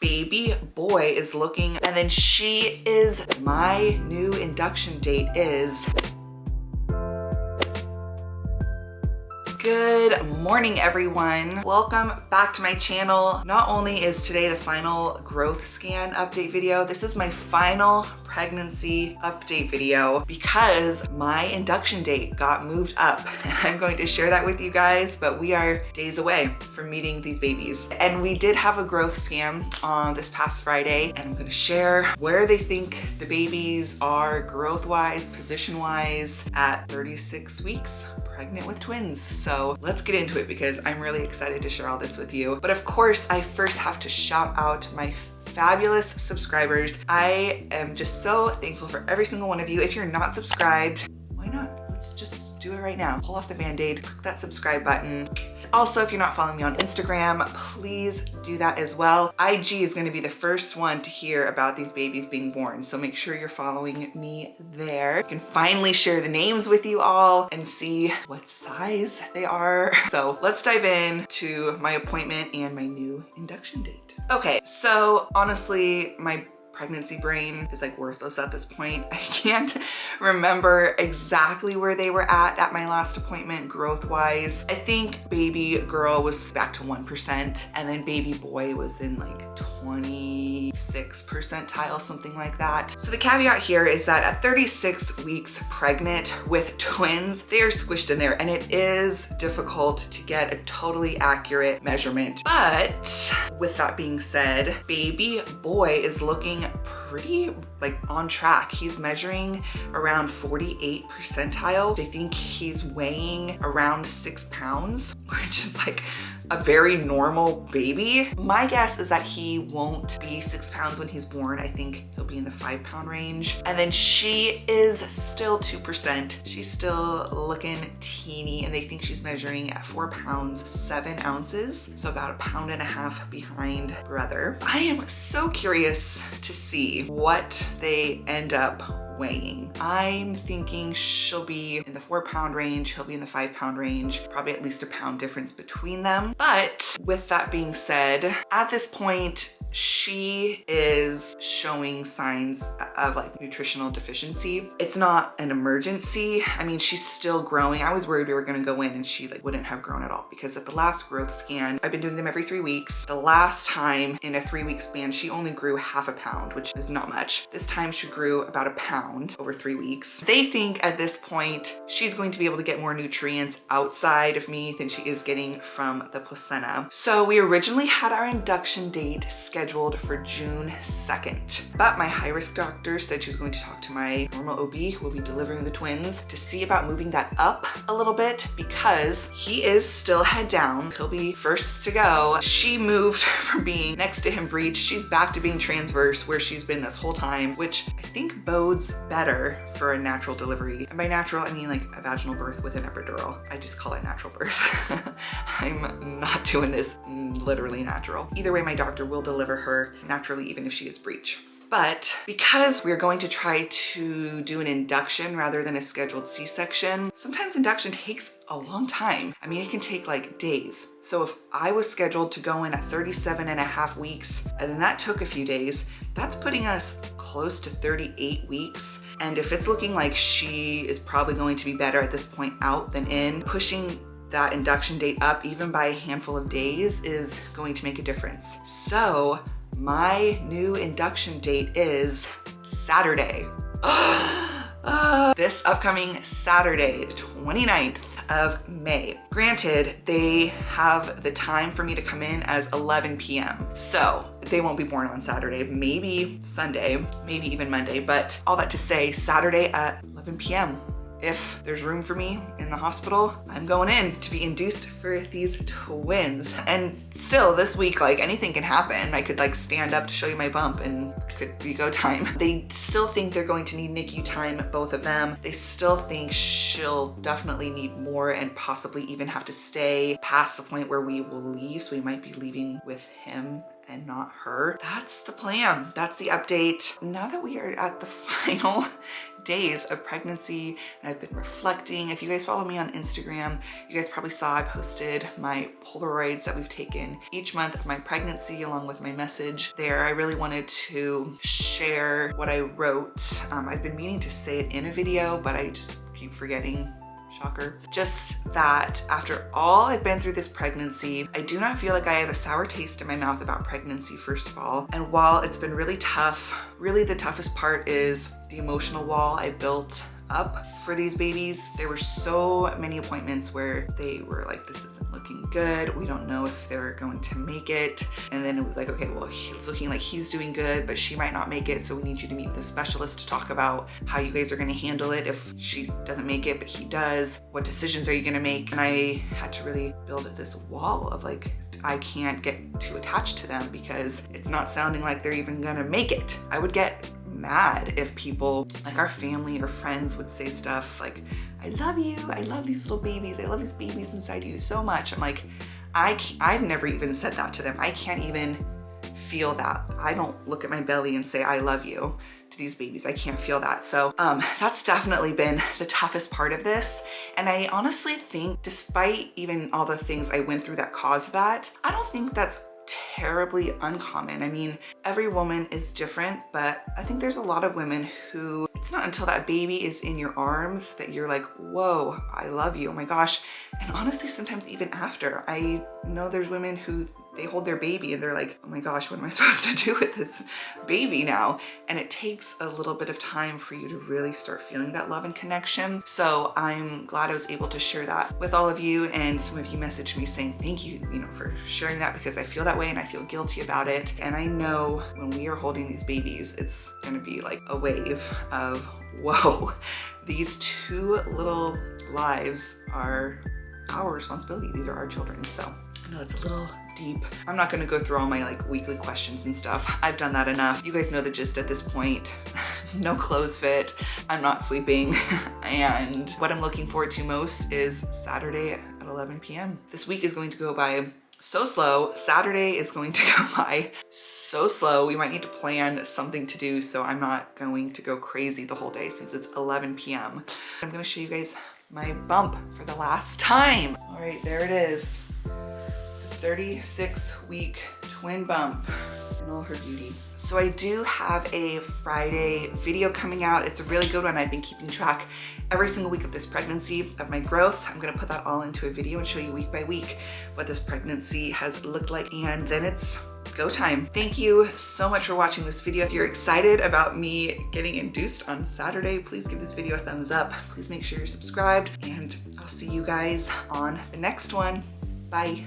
baby boy is looking, and then she is, my new induction date is. Good morning, everyone. Welcome back to my channel. Not only is today the final growth scan update video, this is my final pregnancy update video because my induction date got moved up. And I'm going to share that with you guys, but we are days away from meeting these babies. And we did have a growth scan on this past Friday, and I'm going to share where they think the babies are growth-wise, position-wise at 36 weeks. Pregnant with twins. So let's get into it because I'm really excited to share all this with you. But of course, I first have to shout out my fabulous subscribers. I am just so thankful for every single one of you. If you're not subscribed, why not? Let's just do it right now. Pull off the band-aid, click that subscribe button. Also, if you're not following me on Instagram, please do that as well. IG is going to be the first one to hear about these babies being born, so make sure you're following me there. I can finally share the names with you all and see what size they are. So let's dive in to my appointment and my new induction date. Okay, so honestly, my pregnancy brain is like worthless at this point. I can't remember exactly where they were at my last appointment growth wise. I think baby girl was back to 1% and then baby boy was in like 26 percentile, something like that. So the caveat here is that at 36 weeks pregnant with twins, they are squished in there and it is difficult to get a totally accurate measurement. But with that being said, baby boy is looking pretty like on track. He's measuring around 48 percentile. They think he's weighing around 6 pounds, which is like a very normal baby. My guess is that he won't be 6 pounds when he's born. I think he'll be in the 5-pound range. And then she is still 2%. She's still looking teeny and they think she's measuring at 4 pounds, 7 ounces. So about 1.5 pounds behind brother. I am so curious to see what they end up weighing. I'm thinking she'll be in the 4-pound range, he'll be in the 5-pound range, probably at least a pound difference between them. But with that being said, at this point, she is showing signs of like nutritional deficiency. It's not an emergency. I mean, she's still growing. I was worried we were gonna go in and she like wouldn't have grown at all because at the last growth scan, I've been doing them every 3 weeks. The last time in a 3-week span, she only grew 0.5 pound, which is not much. This time she grew about 1 pound over 3 weeks. They think at this point, she's going to be able to get more nutrients outside of me than she is getting from the placenta. So we originally had our induction date scheduled for June 2nd, but my high-risk doctor said she was going to talk to my normal OB who will be delivering the twins to see about moving that up a little bit because he is still head down. He'll be first to go. She moved from being next to him breech. She's back to being transverse where she's been this whole time, which I think bodes better for a natural delivery. And by natural, I mean like a vaginal birth with an epidural. I just call it natural birth. I'm not doing this literally natural. Either way, my doctor will deliver her naturally even if she is breech. But because we're going to try to do an induction rather than a scheduled C-section, sometimes induction takes a long time. I mean, it can take like days. So if I was scheduled to go in at 37.5 weeks, and then that took a few days, that's putting us close to 38 weeks. And if it's looking like she is probably going to be better at this point out than in, pushing that induction date up even by a handful of days is going to make a difference. So my new induction date is Saturday. This upcoming Saturday, the 29th of May. Granted, they have the time for me to come in as 11 p.m. So they won't be born on Saturday, maybe Sunday, maybe even Monday, but all that to say, Saturday at 11 p.m. If there's room for me in the hospital, I'm going in to be induced for these twins. And still this week, like anything can happen. I could like stand up to show you my bump and could be go time. They still think they're going to need NICU time, both of them. They still think she'll definitely need more and possibly even have to stay past the point where we will leave. So we might be leaving with him and not her. That's the plan. That's the update. Now that we are at the final days of pregnancy and I've been reflecting, if you guys follow me on Instagram, you guys probably saw I posted my Polaroids that we've taken each month of my pregnancy along with my message there. I really wanted to share what I wrote. I've been meaning to say it in a video, but I just keep forgetting. Shocker. Just that after all I've been through this pregnancy, I do not feel like I have a sour taste in my mouth about pregnancy, first of all. And while it's been really tough, really the toughest part is the emotional wall I built up for these babies. There were so many appointments where they were like, this isn't looking good. We don't know if they're going to make it. And then it was like, okay, well, it's looking like he's doing good, but she might not make it. So we need you to meet with a specialist to talk about how you guys are going to handle it if she doesn't make it, but he does. What decisions are you going to make? And I had to really build this wall of like, I can't get too attached to them because it's not sounding like they're even gonna make it. I would get mad if people, like our family or friends, would say stuff like, I love you, I love these little babies, I love these babies inside you so much. I'm like, I've never even said that to them. I can't even feel that. I don't look at my belly and say, I love you to these babies. I can't feel that. So that's definitely been the toughest part of this. And I honestly think, despite even all the things I went through that caused that, I don't think that's terribly uncommon. I mean, every woman is different, but I think there's a lot of women who, it's not until that baby is in your arms that you're like, whoa, I love you, oh my gosh. And honestly, sometimes even after, I know there's women who they hold their baby and they're like, oh my gosh, what am I supposed to do with this baby now? And it takes a little bit of time for you to really start feeling that love and connection. So I'm glad I was able to share that with all of you. And some of you messaged me saying, thank you, for sharing that, because I feel that way and I feel guilty about it. And I know when we are holding these babies, it's gonna be like a wave of, whoa, these two little lives are our responsibility. These are our children. So I know it's a little deep. I'm not gonna go through all my like weekly questions and stuff. I've done that enough. You guys know the gist at this point. No clothes fit. I'm not sleeping. And what I'm looking forward to most is Saturday at 11 p.m. This week is going to go by so slow. Saturday is going to go by so slow. We might need to plan something to do so I'm not going to go crazy the whole day since it's 11 p.m. I'm gonna show you guys my bump for the last time. All right, there it is. 36-week twin bump in all her beauty. So I do have a Friday video coming out. It's a really good one. I've been keeping track every single week of this pregnancy, of my growth. I'm gonna put that all into a video and show you week by week what this pregnancy has looked like, and then it's go time. Thank you so much for watching this video. If you're excited about me getting induced on Saturday, please give this video a thumbs up. Please make sure you're subscribed, and I'll see you guys on the next one. Bye.